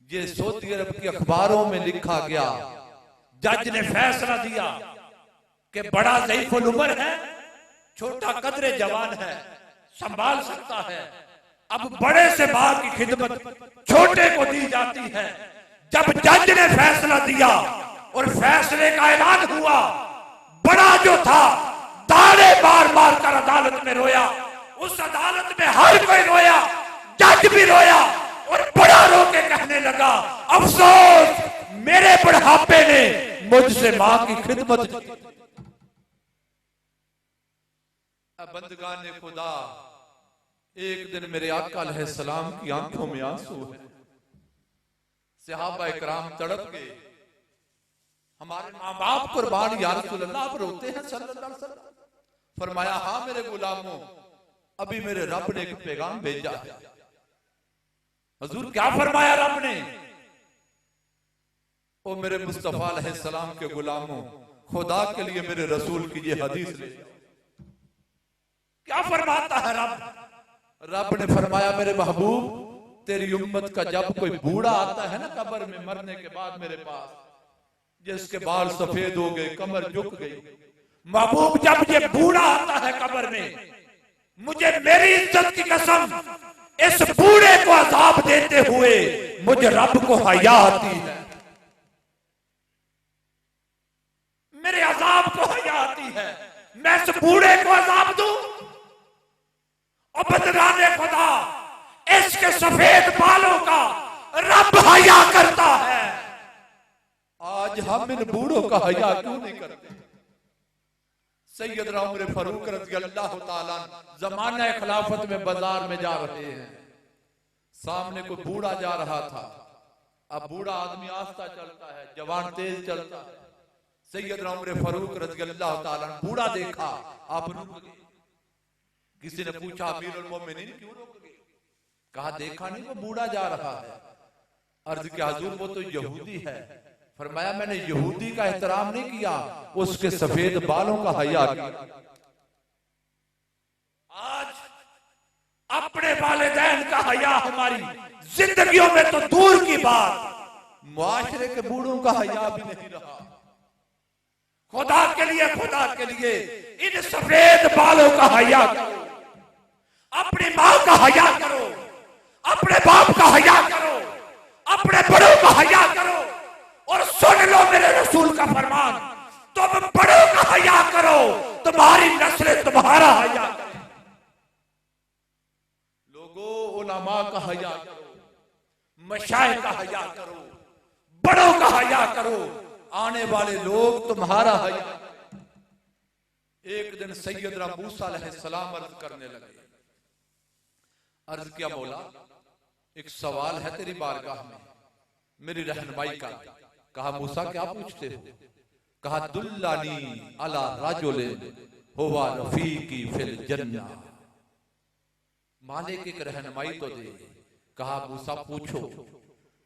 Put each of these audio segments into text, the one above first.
ये सऊदी अरब की अखबारों में लिखा गया, जज ने फैसला दिया कि बड़ा ज़ईफ़ुल उम्र है, छोटा कदरे जवान है, संभाल सकता है। अब बड़े से बाप की खिदमत छोटे को दी जाती है। जब जज ने फैसला दिया और फैसले का ऐलान हुआ, बड़ा जो था दाने मार मार कर अदालत में रोया। उस अदालत में हर कोई रोया, जज भी रोया और बड़ा रो के कहने लगा, अफसोस मेरे बुढ़ापे ने मुझसे मां की खिदमत। बंदगान ने खुदा, एक दिन मेरे आका अलैहिस्सलाम की आंखों में आंसू है। सहाबा इकराम तड़प गए, हमारे माँ बाप कुर्बान या रसूल अल्लाह, आप रोते हैं सल्लल्लाहु अलैहि वसल्लम। फरमाया, हाँ मेरे गुलामों, अभी मेरे रब ने एक पैगाम भेजा है। हुजूर क्या फरमाया रब ने? ओ मेरे मुस्तफा अलैहिस्सलाम के गुलामों, खुदा के लिए मेरे रसूल की ये हदीस ले। क्या फरमाता है रब? रब ने फरमाया, मेरे महबूब, तेरी उम्मत का जब कोई बूढ़ा आता है ना कब्र में मरने के बाद मेरे पास, जिसके बाल सफेद हो गए, कमर झुक गई, महबूब जब ये बूढ़ा आता है कब्र में, मुझे मेरी इज्जत की कसम इस बूढ़े को अजाब देते हुए मुझे रब को हया आती है। मेरे अजाब को हया आती है, मैं इस बूढ़े को अजाब दूं? और बदलाने खुदा, इसके सफेद बालों का रब हया करता है। आज हम इन बूढ़ों का हया क्यों नहीं करते? सैयदना उमर फारूक रज़ियल्लाहु ताला जमाना खिलाफत में बाजार में जा रहे हैं, सामने कोई बूढ़ा जा रहा था। अब बूढ़ा आदमी आस्ता चलता है, जवान तेज चलता है। सैयदना उमर फारूक रज़ियल्लाहु ताला बूढ़ा देखा, आप रुक गए। किसी ने पूछा, अमीरुल मोमिनीन क्यों रुक गए? कहा, देखा नहीं वो बूढ़ा जा रहा है। अर्ज किया, हुजूर वो तो यहूदी है। फरमाया, मैंने यहूदी का एहतराम नहीं किया, उसके सफेद बालों का हया किया। आज अपने वालिदैन का हया हमारी जिंदगियों में तो दूर की बात, मुआशरे के बूढ़ों का हया भी नहीं रहा। खुदा के लिए इन सफेद बालों का हया करो, अपनी मां का हया करो, अपने बाप का हया करो, अपने बड़ों का हया करो। और सुन लो मेरे रसूल का फरमान, तुम बड़ों का हया करो, तुम्हारी नस्लें तुम्हारा हया करें। लोगों, उलमा का हया करो, मशाइख का हया करो, बड़ों का हया करो, आने वाले लोग तुम्हारा हया करें। एक दिन सैयदना मूसा अलैहिस्सलाम अर्ज करने लगे। अर्ज किया, मौला एक सवाल है तेरी बारगाह में, मेरी रहनुमाई का। कहा, मूसा क्या पूछते हो? कहा, दुल्लानी अला रजुलिन हुवा रफीकी फिल जन्नह। मालिक एक रहनुमाई तो दे। कहा, मूसा पूछो।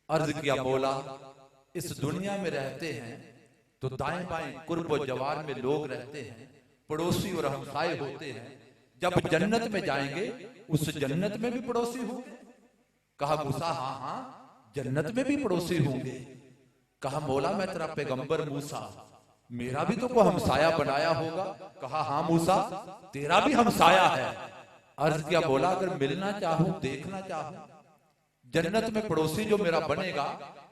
अर्ज किया, मौला इस दुनिया में रहते हैं तो दाएं बाएं कुर्ब व जवार में लोग रहते हैं, पड़ोसी और हमसाए होते हैं। जब जन्नत में जाएंगे उस जन्नत में भी पड़ोसी होंगे? कहा, मूसा हाँ हाँ जन्नत में भी पड़ोसी होंगे। कहा, मौला मैं तेरा पैगंबर मूसा, मेरा भी तो कोई हमसाया बनाया होगा? कहा, हाँ मूसा तेरा भी हमसाया है। अर्ज किया, मौला अगर मिलना चाहूं, देखना चाहूं, जन्नत में पड़ोसी जो मेरा बनेगा,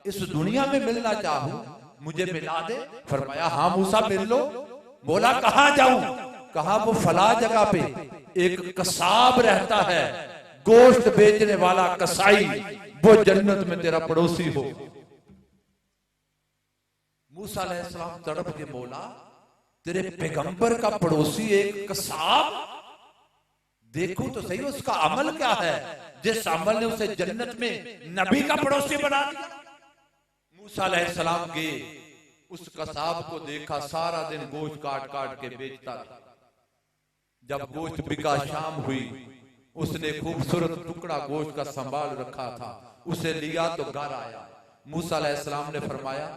इस दुनिया में मिलना चाहूं, मुझे मिला दे। फरमाया, हाँ मूसा मिल लो। मौला कहां जाऊं? कहा, वो फला जगह पे एक कसाब रहता है, गोश्त बेचने वाला कसाई, वो जन्नत में तेरा पड़ोसी हो। मूसा अलैहिस्सलाम तड़प के बोला, तेरे पैगंबर का पड़ोसी एक कसाब? देखो तो सही उसका अमल क्या है, जिस अमल ने उसे जन्नत में नबी का पड़ोसी बना दिया। मूसा अलैहिस्सलाम गए, उस कसाब को देखा, सारा दिन गोश्त काट काट के बेचता था। जब गोश्त बिका, शाम हुई, उसने खूबसूरत टुकड़ा गोश्त का संभाल रखा था, उसे लिया तो घर आया। मूसा अलैहिस्सलाम ने फरमाया,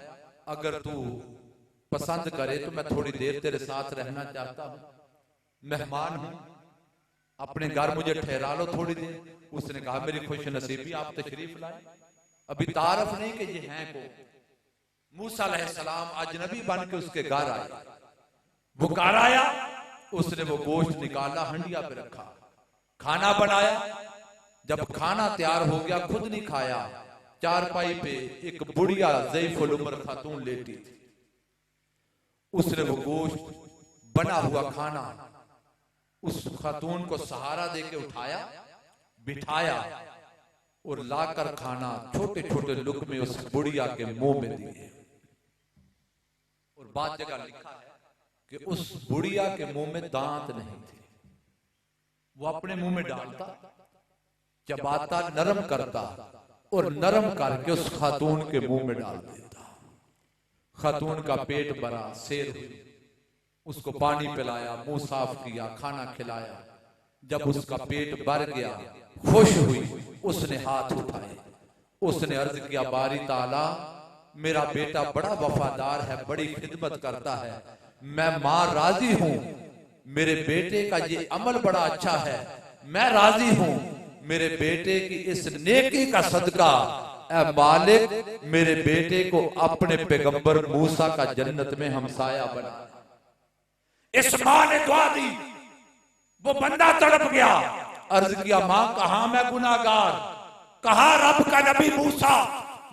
अगर तू पसंद करे तो मैं थोड़ी देर तेरे साथ रहना चाहता हूं, मेहमान हूं, अपने घर मुझे ठहरा लो थोड़ी देर। उसने कहा, मेरी खुश नसीबी, आप तशरीफ लाए। अभी तारफ नहीं कि ये हैं को। मूसा अलैहिस्सलाम अजनबी बन के उसके घर आए। वो घर आया, उसने वो गोश्त निकाला, हंडिया पे रखा, खाना बनाया। जब खाना तैयार हो गया, खुद नहीं खाया, चारपाई पे एक बुढ़िया ज़ईफुल उम्र खातून लेटी थी। उसने वो गोश्त बना हुआ खाना उस खातून को सहारा देके उठाया, बिठाया और लाकर खाना छोटे छोटे लुक़मे उस बुढ़िया के मुंह में दिए। और बात जगह लिखा है कि उस बुढ़िया के मुंह में दांत नहीं थे। वो अपने मुंह में डालता, चबाता, नरम करता और नरम करके उस खातून के मुंह में डाल देता। खातून का पेट भरा, सेर हुई, उसको पानी पिलाया, मुंह साफ किया, खाना खिलाया। जब उसका पेट भर गया, खुश हुई, उसने हाथ उठाए, उसने अर्ज किया, बारी ताला मेरा बेटा बड़ा वफादार है, बड़ी खिदमत करता है, मैं मां राजी हूं, मेरे बेटे का ये अमल बड़ा अच्छा है, मैं राजी हूं, मेरे बेटे की इस नेकी का सदका ऐ मालिक मेरे बेटे को अपने पैगंबर मूसा का जन्नत में हमसाया बना। इस मां ने दुआ दी, वो बंदा तड़प गया, अर्ज किया, मां कहां मैं गुनाहगार, कहां रब का नबी मूसा।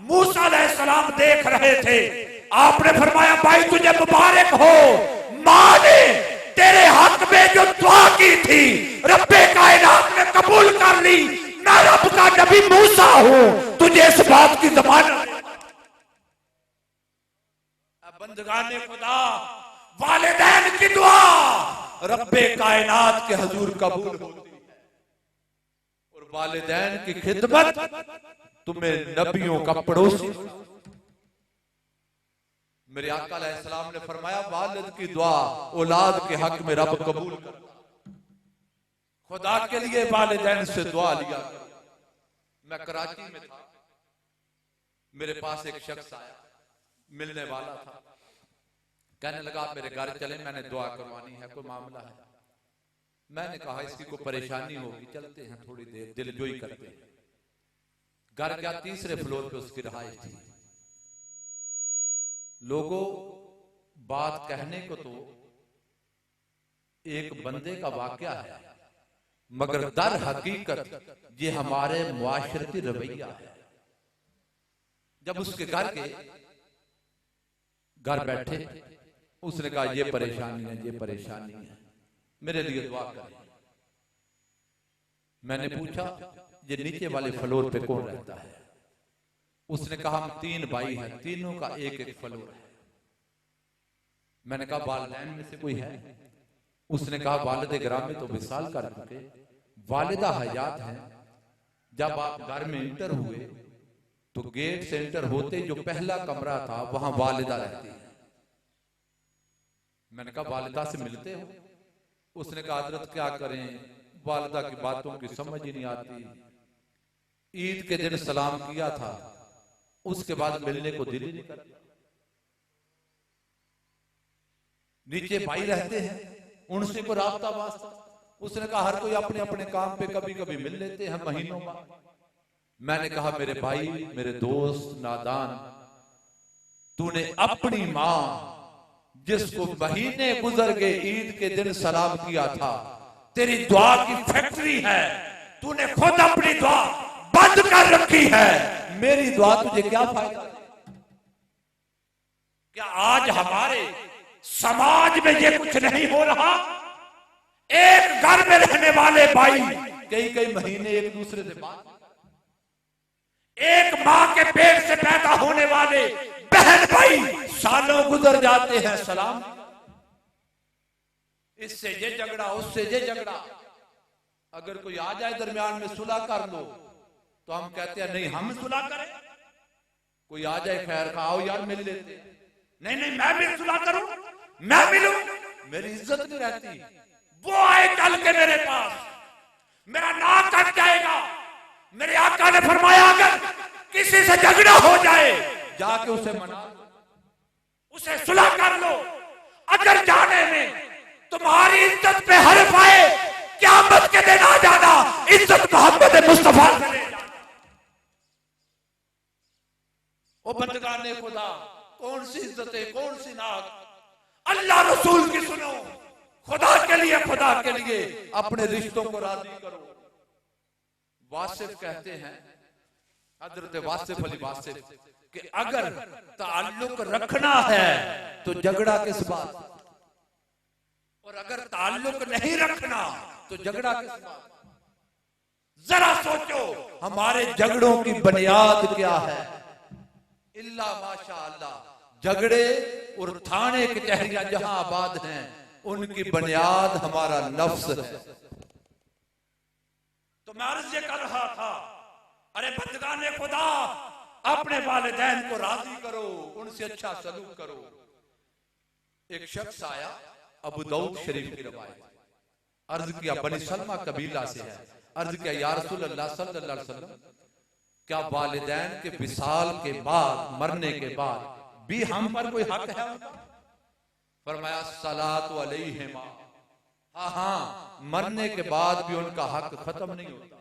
मूसा अलैहिस्सलाम देख रहे थे, आपने फरमाया, भाई तुझे मुबारक हो, मां ने तेरे हक में जो दुआ की थी रब्बे कायनात ने कबूल कर ली, मैं रब का नबी मूसा हूं, तुझे इस बात की जमानत। बंदगाने खुदा, वालिदैन की दुआ रब्बे कायनात के हुजूर कबूल होती है, और वालिदैन की खिदमत तुम्हें नबियों का पड़ोसी। मेरे आका अलैहिस्सलाम ने फरमाया, वालिद की दुआ औलाद के हक में रब कबूल करता। खुदा के लिए वालिदैन से दुआ लिया करो। मैं कराची में था, मेरे पास एक शख्स आया, मिलने वाला था, कहने लगा आप मेरे घर चले, मैंने दुआ करवानी है, कोई मामला है। मैंने कहा इसकी कोई परेशानी होगी, चलते हैं थोड़ी देर, दिलजोई करते हैं। घर गया, तीसरे फ्लोर पे उसकी रहायश थी। लोगों, बात कहने को तो एक बंदे का वाकया है, मगर दर हकीकत ये हमारे मुआशरती रवैया है। जब उसके घर के घर बैठे, उसने कहा ये परेशानी है, ये परेशानी है, मेरे लिए दुआ करें। मैंने पूछा ये नीचे वाले फ्लोर पे कौन रहता है? उसने कहा हम 3 भाई हैं, तीनों का एक एक फ्लोर है। मैंने कहा वालिदैन में से कोई है? उसने कहा वालिद ग्रामी तो विसाल कर चुके, वालिदा हयात हैं। जब आप घर में इंटर हुए तो गेट से इंटर होते जो पहला कमरा था वहां वालिदा रहती है। मैंने कहा वालिदा से मिलते हो? उसने कहा हजरत क्या करें, वालिदा की बातों की समझ ही नहीं आती। ईद के दिन सलाम किया था, उसके बाद मिलने को दिल ही नहीं करता। नीचे भाई रहते हैं, उनसे को राब्ता वास्ता। उसने कहा हर कोई अपने अपने काम पे कभी कभी मिल लेते हैं महीनों बाद। मैंने कहा मेरे भाई, मेरे दोस्त नादान, तूने अपनी मां जिसको महीने गुजर गए ईद के दिन सलाम किया था, तेरी दुआ की फैक्ट्री है, तूने खुद अपनी दुआ बंद कर रखी है, मेरी दुआ तुझे क्या फायदा? क्या आज हमारे समाज में ये कुछ नहीं हो रहा? एक घर में रहने वाले भाई कई कई महीने एक दूसरे से बात, एक मां के पेट से पैदा होने वाले बहन भाई सालों गुजर जाते हैं सलाम, इससे ये झगड़ा, उससे ये झगड़ा। अगर कोई आ जाए दरमियान में सुलह कर लो तो हम कहते हैं नहीं हम सुलह करें। कोई आ जाए खैर का, आओ यार मिल लेते, नहीं नहीं मैं भी सुलह करूं, मैं मिलूं, मेरी इज्जत नहीं रहती। वो आए कल के मेरे पास, मेरा नाक कट जाएगा। मेरे आका ने फरमाया अगर किसी से झगड़ा हो जाए जाके उसे मना लो, उसे सुलह कर लो। अगर जाने में तुम्हारी इज्जत पे हर्फ आए, क़यामत के दिन आ जाना इज्जत मोहम्मद मुस्तफा से ले जाना। ओ बंदगाने खुदा, कौन सी इज्जतें, कौन सी नाक, अल्लाह रसूल की सुनो, खुदा के लिए अपने रिश्तों को राजी करो। वासिफ कहते हैं, हजरत वासिफ अली वासिफ, कि अगर ताल्लुक रखना है तो झगड़ा किस बात, और अगर ताल्लुक नहीं रखना तो झगड़ा किस बात। जरा सोचो हमारे झगड़ों की बुनियाद क्या है। इल्ला माशा अल्लाह, झगड़े और थाने कचहरियां जहां आबाद हैं उनकी बुनियाद हमारा नफ्स है। तो मैं अर्ज कर रहा था, अरे बंदगाने खुदा, अपने वालिदैन को राजी करो, उनसे अच्छा सलूक करो। एक शख्स आया, अबू दाऊद शरीफ की रवायत, अर्ज किया बनी सलमा कबीला से है, अर्ज किया या रसूल अल्लाह सल्लल्लाहु अलैहि वसल्लम, क्या वालिदैन के विसाल के बाद, मरने के बाद भी हम पर कोई हक है? फरमाया सलातु अलैहिमा, हाँ हाँ, मरने के बाद भी उनका हक खत्म नहीं होता।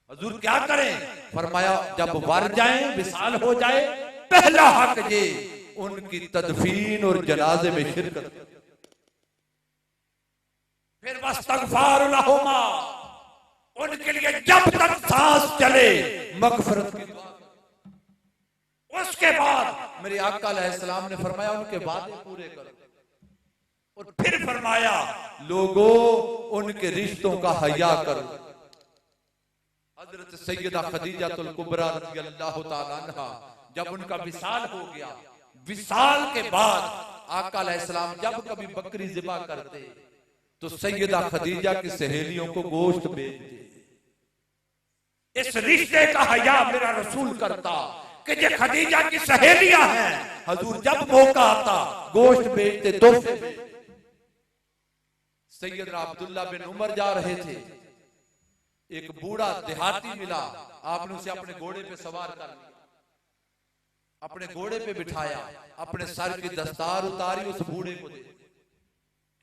हुजूर क्या करें? फरमाया जब मर जाएं, विसाल हो जाए, पहला हक ये उनकी तदफीन और जनाजे में शिरकत, फिर वस्तगफार लहुमा, उनके लिए जब तक सांस चले मगफरत की दुआ, उसके बाद मेरे आका अलैहिस्सलाम ने फरमाया उनके वादे पूरे करो, और फिर फरमाया लोगों उनके रिश्तों का हया करो। हजरत सैयदा खदीजातुल कुबरा रज़ियल्लाहु ताला अन्हा, जब उनका विसाल हो गया, विसाल के बाद आका अलैहिस्सलाम जब कभी बकरी ज़िबा करते तो सैयदा खदीजा की सहेलियों को गोश्त भेजते। इस रिश्ते का हया मेरा रसूल करता कि ये खदीजा की सहेलियां हैं, हुजूर जब मौका आता गोश्त भेजते, तोहफे भेजते। सैयदना अब्दुल्ला बिन उमर जा रहे थे, एक बूढ़ा देहाती मिला, आपने उसे अपने घोड़े पे सवार कर लिया, अपने घोड़े पे बिठाया, अपने सर की दस्तार उतारी, उस बूढ़े को दे।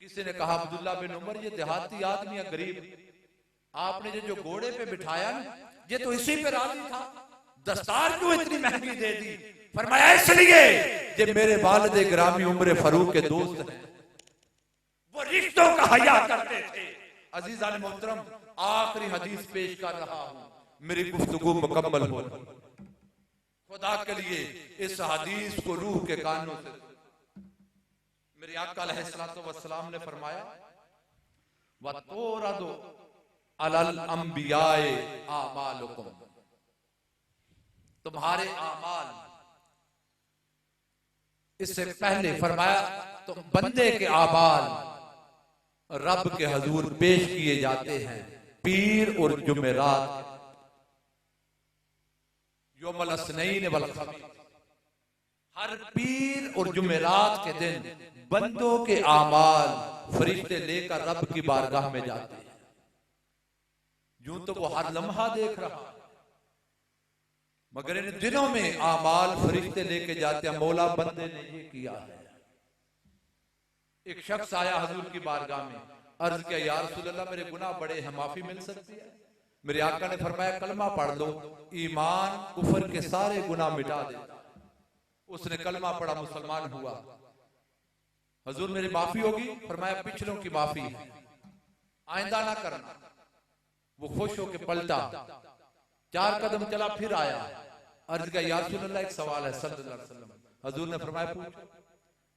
किसी ने कहा अब्दुल्ला बिन उमर ये देहाती आदमी है, गरीब, आपने जो घोड़े पे बिठाया ना, ये तो इसी पे राजी था, दस्तार क्यों इतनी महंगी दे दी? फरमाया इसलिए ये मेरे वालिद गिरामी उम्र फारूक के दोस्त हैं, वो रिश्तों का हया करते थे। अजीजान मोहतरम, आखिरी हदीस पेश कर रहा हूं, मेरी गुफ्तगू मुकम्मल हो, खुदा के लिए इस हदीस को रूह के कानों से। मेरे आका अलैहिस्सलातु वस्सलाम ने फरमाया वतोरदु अलल अंबियाए आमालुकुम, तुम्हारे आमाल, इससे पहले फरमाया तो बंदे के आमाल रब के हजूर पेश किए जाते हैं पीर और जुमेरात, यौमुल अस्नैन वल खमीस, हर पीर और जुमेरात के दिन बंदों के आमाल फरिश्ते लेकर रब की बारगाह में जाते हैं। यूं तो वो हर लम्हा देख रहा, मगर इन दिनों में आमाल फरिश्ते लेके जाते हैं, मौला बंदे ने ये किया है। एक शख्स आया हुजूर की बारगाह में, अर्ज किया या रसूल अल्लाह मेरे गुनाह बड़े हैं, माफी मिल सकती है? मेरे आका ने फरमाया कलमा पढ़ लो, ईमान कुफर के सारे गुनाह मिटा देता। उसने कलमा पढ़ा, मुसलमान हुआ। हुजूर मेरी माफी होगी? फरमाया पिछलों की माफी है, आइंदा ना करना। वो खुश होकर पलटा, 4 कदम चला, फिर आया, अर्ज किया या रसूल अल्लाह एक सवाल है सल्लल्लाहु अलैहि वसल्लम। हुजूर ने फरमाया पूछो।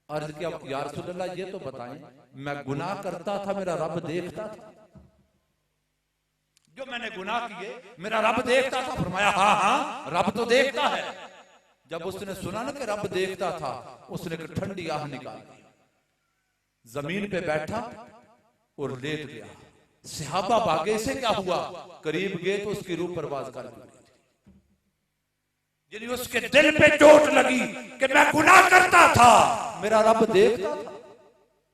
अर्ज किया या रसूल अल्लाह ये तो बताएं, मैं गुनाह करता था मेरा रब देखता था? जो मैंने गुनाह किए मेरा रब देखता था? फरमाया हाँ हाँ रब तो देखता है। जब उसने सुना ना कि रब देखता था, उसने ठंडी आह निकाल दी, जमीन पे बैठा और लेट गया। सहाबा भागे, से क्या हुआ? करीब गए तो उसकी रूह परवाज कर दी, यानी उसके दिल पे चोट लगी कि मैं गुनाह करता था, मेरा रब देखता था।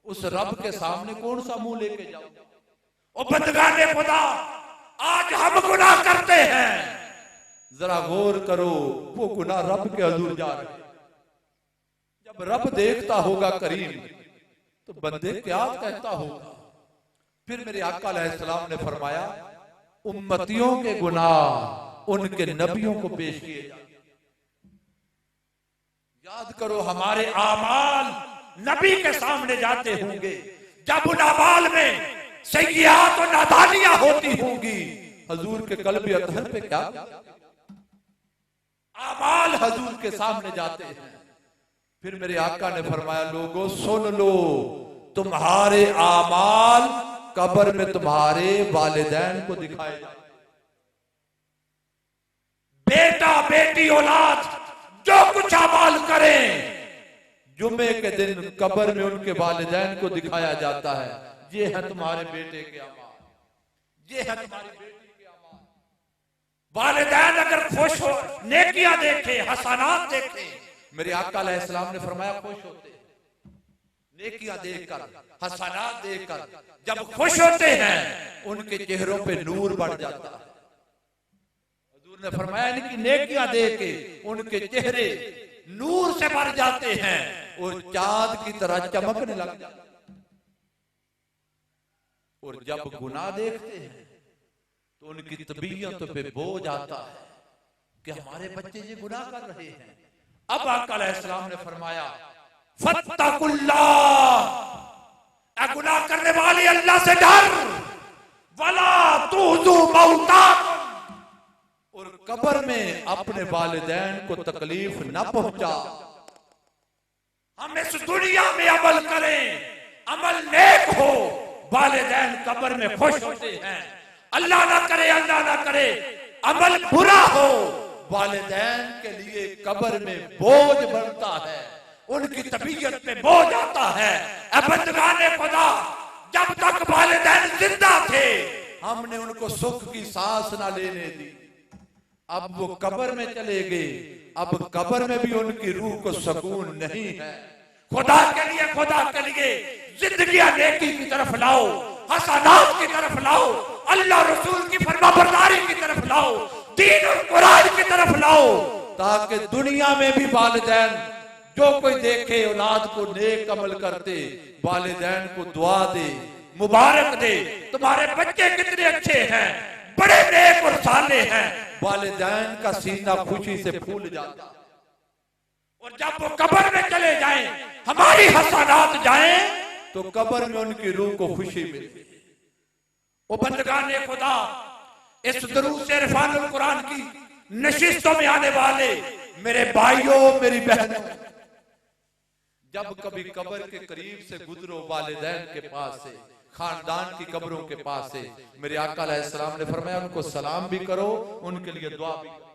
उस रब के सामने कौन सा मुंह लेके जाऊं? ओ बंदगाने खुदा, आज हम गुनाह करते हैं, जरा गौर करो, वो गुनाह रब के हुजूर जा रहे। जब रब देखता होगा करीम, तो बंदे क्या कहता होगा? फिर मेरे आका अलैहिस्सलाम ने फरमाया उम्मतियों के गुनाह उनके नबियों को पेश किए जाते। याद करो हमारे आमाल नबी के सामने जाते होंगे, जब उन आमाल में सय्यात और नादानियां होती होंगी, हजूर के कल्ब अतहर पे क्या आमाल हजूर के सामने जाते हैं। फिर मेरे आका ने फरमाया, लोगों सुन लो, तुम्हारे आमाल कब्र में तुम्हारे वालिदैन को दिखाए जाते। बेटा बेटी औलाद जो कुछ अमाल करें, जुमे के दिन कब्र में उनके वालिदैन को दिखाया जाता है। ये है तुम्हारे बेटे के अमाल, ये है तुम्हारी बेटी के अमाल। वालिदैन अगर खुश हो, नेकियां देखे, हसनात देखे, मेरे आका अलैहिस्सलाम ने फरमाया खुश होते हैं नेकियां देखकर, हसनात देखकर। जब खुश होते हैं उनके चेहरों पे नूर बढ़ जाता है। ने फरमाया इनकी नेकियां देख के उनके चेहरे नूर से भर जाते हैं और चांद की तरह चमकने लग जाते हैं। और जब गुनाह देखते हैं तो उनकी तबीयत पे बोझ आता है कि हमारे बच्चे ये गुनाह कर रहे हैं। अब आका अलैहिस्सलाम ने फरमाया, फत्तकुल्लाह, गुनाह करने वाले अल्लाह से डर, वला तुज़ू मौताकुम, और कब्र में अपने वालिदैन को तकलीफ न पहुंचा। हम इस दुनिया में अमल करें, अमल नेक हो, वालिदैन कब्र में खुश होते हैं। अल्लाह ना करे अमल बुरा हो, वालिदैन के लिए कब्र में बोझ बढ़ता है, उनकी तबीयत पे बोझ आता है। बंदगाने खुदा, जब तक वालिदैन जिंदा थे हमने उनको सुख की सांस ना लेने दी। अब वो कब्र में चले गए, अब कब्र में भी उनकी रूह को सुकून नहीं है। खुदा के लिए जिंदगियां नेकी की तरफ लाओ, हसनात की तरफ लाओ, अल्लाह रसूल की फरमाबरदारी की तरफ लाओ, दीन और कुरान की तरफ लाओ, ताकि दुनिया में भी वालिदैन जो कोई देखे औलाद को नेक अमल करते, वालिदैन को दुआ दे, मुबारक दे, तुम्हारे बच्चे कितने अच्छे हैं, बड़े नेक और साले हैं। वालिदैन का सीना खुशी से फूल जाता। और जब वो कब्र में चले जाएं, हमारी हसनात जाएं, तो कब्र में उनकी रूह को खुशी मिले। वो बंदगाने खुदा, इस दुरूद से इरफानुल कुरान की नशिस्तों में आने वाले मेरे भाइयों, मेरी बहनों, जब कभी कब्र के करीब से गुजरो, वालिदैन के पास से, खानदान की कब्रों के पास से, मेरे आका अलैहिस्सलाम ने फरमाया उनको सलाम भी करो, उनके लिए दुआ भी करो।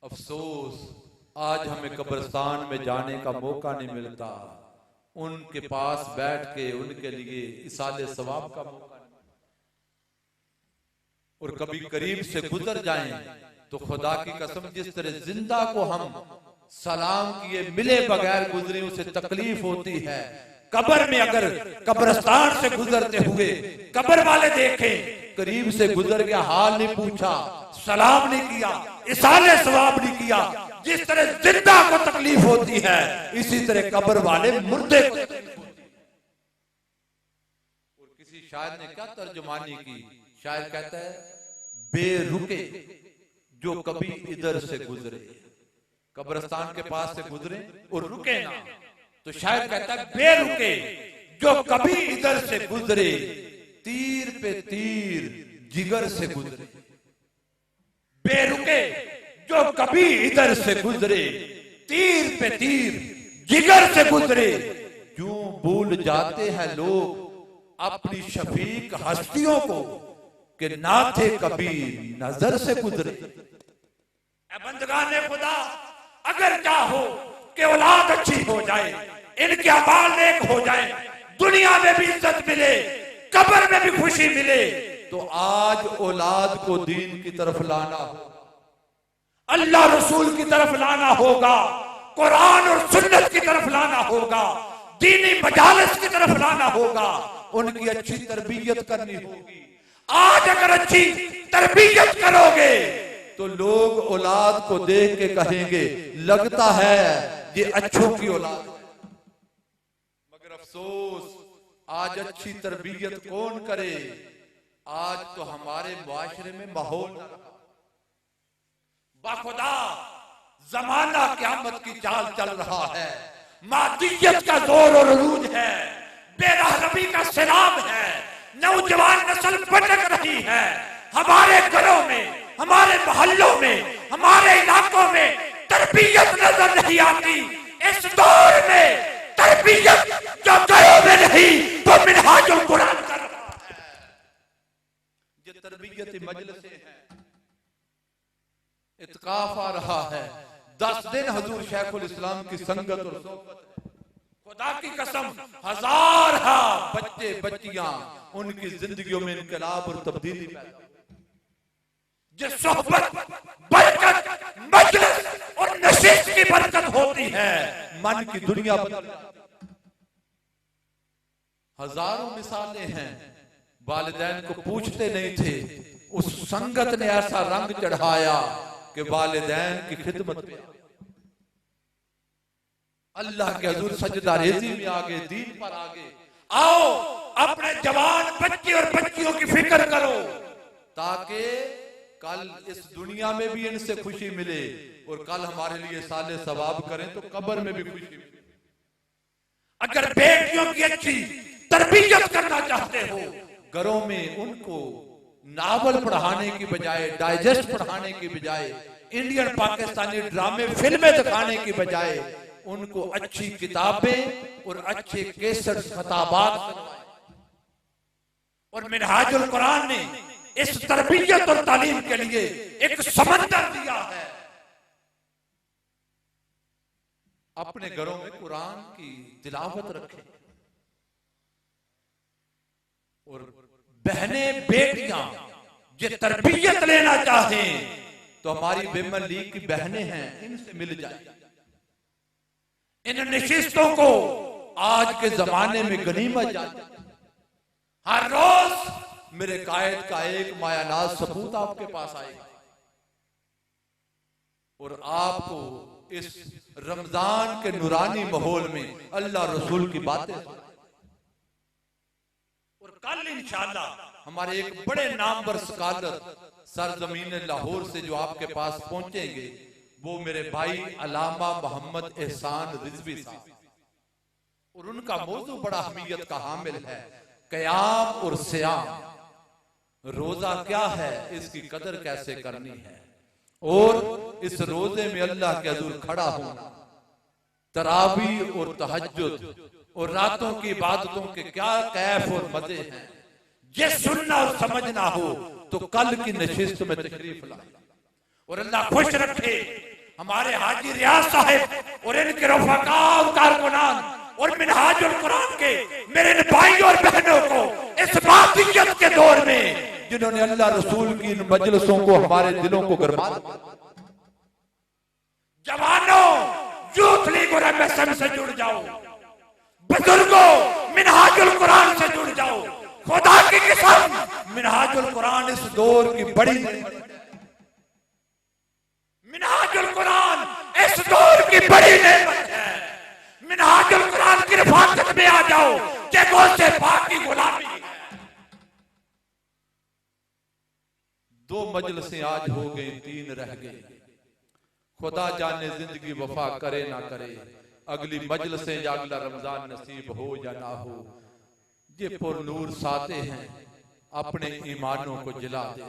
अफसोस आज हमें कब्रिस्तान में जाने का मौका नहीं मिलता, उनके पास बैठ के उनके लिए इसाले सवाब का मौका नहीं। और कभी करीब से गुजर जाएं तो खुदा की कसम, जिस तरह जिंदा को हम सलाम किए मिले बगैर गुजरे उसे तकलीफ होती है, कब्र में अगर कब्रिस्तान से गुजरते हुए कब्र वाले देखें, करीब से गुजर गया, हाल नहीं पूछा, सलाम नहीं किया, इसाले सवाब नहीं किया, जिस तरह जिंदा को तकलीफ होती है, इसी तरह कब्र वाले मुर्दे को तकलीफ होती है। और किसी शायर ने क्या तर्जुमानी की, शायर कहता है, बेरुके जो कभी इधर से गुजरे, कब्रिस्तान के पास से गुजरे और रुके ना, तो शायर कहता है बेरुके जो कभी इधर से गुजरे, तीर पे तीर जिगर से गुजरे। बेरुके जो कभी इधर से गुजरे, तीर पे तीर जिगर से गुजरे। क्यों भूल जाते हैं लोग अपनी शफीक हस्तियों को कि ना थे कभी नजर से गुजरे। बंदगाने खुदा, अगर चाहो कि औलाद अच्छी हो जाए, इनके अमाल नेक हो जाए, दुनिया में भी इज्जत मिले, कब्र में भी खुशी मिले, तो आज औलाद को दीन की तरफ लाना होगा, अल्लाह रसूल की तरफ लाना होगा, कुरान और सुन्नत की तरफ लाना होगा, दीनी मजालिस की तरफ लाना होगा, उनकी अच्छी तरबियत करनी होगी। आज अगर अच्छी तरबियत करोगे तो लोग औलाद को देख के कहेंगे लगता है ये अच्छों की औलाद। मगर अफसोस आज अच्छी तरबियत कौन करे? आज तो हमारे मुआशरे में माहौल न रहा। बाखुदा जमाना क़यामत की चाल चल रहा है, मादियत का जोर और अरूज है, बेरहमी का सैलाब है, नौजवान नस्ल भटक रही है। हमारे घरों में, हमारे मोहल्लों में, हमारे इलाकों में तरबियत नजर नहीं आती। इस दौर में तरबियत जो घरों में नहीं तो मिनहाजुल कुरान कर रहा है। ये तरबियत मजलिसें हैं, इत्काफ आ रहा है। 10 दिन हजूर शेखुल इस्लाम की संगत और सोबत है। खुदा की कसम, हजार बच्चे बच्चियां उनकी जिंदगियों में इनकलाब और तब्दीली पैदा, जिस सोहबत, बरकत, मजलिस और नशीस की बरकत होती है, मन की दुनिया बदल जाती है। हजारों मिसालें हैं। वालिदैन को पूछते नहीं थे, उस संगत ने ऐसा रंग चढ़ाया कि वालिदैन की खिदमत में अल्लाह के हजूर सजदा रेजी में आगे, दीन पर आगे। आओ अपने जवान बच्चे और बच्चियों की फिक्र करो, ताकि कल इस दुनिया में भी इनसे खुशी मिले और कल हमारे लिए साले सवाब करें तो कब्र में भी खुशी मिले। अगर बेटियों की अच्छी तरबियत करना चाहते हो, घरों में उनको नावल पढ़ाने की बजाय, डाइजेस्ट पढ़ाने की बजाय, इंडियन पाकिस्तानी ड्रामे फिल्में दिखाने की बजाय उनको अच्छी किताबें और अच्छे केसर खताबात सुनवाएं। और मिनहाजुल कुरान ने इस तरबियत और तालीम के लिए एक समंदर दिया है। अपने घरों में कुरान की तिलावत रखें और बहनें बेटियां जो तरबियत लेना चाहें तो हमारी विमेन लीग की बहनें हैं, इनसे मिल जाए। इन नशिस्तों को आज के जमाने में गनीमत जाती। हर रोज मेरे कायद का एक मायानाज सबूत आपके पास आएगा और आपको इस रमजान के नूरानी माहौल में अल्लाह रसूल की बातें। और कल इंशाअल्लाह हमारे एक बड़े नामवर स्कॉलर सरजमीन लाहौर से जो आपके पास पहुंचेंगे, वो मेरे भाई अल्लामा मोहम्मद एहसान रिजवी साहब, और उनका मौजू बड़ा अहमियत का हामिल है, क़याम और सियाम। रोजा क्या है, इसकी कदर कैसे करनी है, और इस रोजे में अल्लाह के हुज़ूर खड़ा होना, तरावी और तहज्जुद और रातों की इबादतों के क्या कैफ और मजे हैं। ये सुनना और समझना हो तो कल की नशिस्त में तशरीफ लाए। और अल्लाह खुश रखे हमारे हाजी रियाज साहब और इनके रफ़ाका और कारकुनान और मिनहाजुल कुरान के मेरे भाइयों और बहनों को इस मादियत के दौर में, जिन्होंने अल्लाह रसूल की इन मजलिसों को हमारे दिलों को गरमा। जवानों, यूथ लीग और एमएसएम से जुड़ जाओ, बुजुर्गों मिनहाजुल कुरान से जुड़ जाओ। खुदा की कसम, मिनहाजुल कुरान इस दौर की बड़ी, मिनहाजुल कुरान इस दौर की बड़ी नेमत है। मिनहाजुल कुरान की रफ़ाकत में आ जाओ कि गौसे पाक की गुलामी है। 2 मजलिसें आज हो गई, 3 रह गई। खुदा जाने जिंदगी वफा करे ना करे, अगली मजलिसें या अगला रमजान नसीब हो या ना हो। ये पुरनूर साते हैं, अपने ईमानों को जला दे।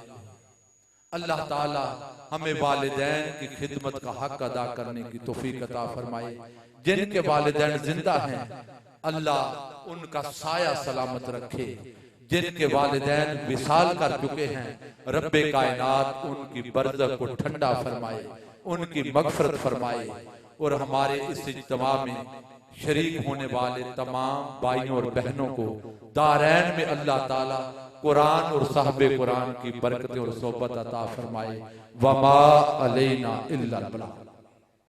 अल्लाह ताला हमें वालिदैन की खिदमत का हक अदा करने की तौफीक अता फरमाए। जिनके वालिदैन जिंदा हैं अल्लाह उनका साया सलामत रखे, जिनके वालिदैन विसाल कर चुके हैं रब्बे कायनात उनकी बरज़ख को ठंडा फरमाए, उनकी मगफरत फरमाए। और हमारे इस इज्तिमा में शरीक होने वाले तमाम भाइयों और बहनों को दारैन में अल्लाह ताला कुरान और साहबे कुरान की बरकतें और सोबत अता फरमाए। वमा अलैना इल्लल बलाग।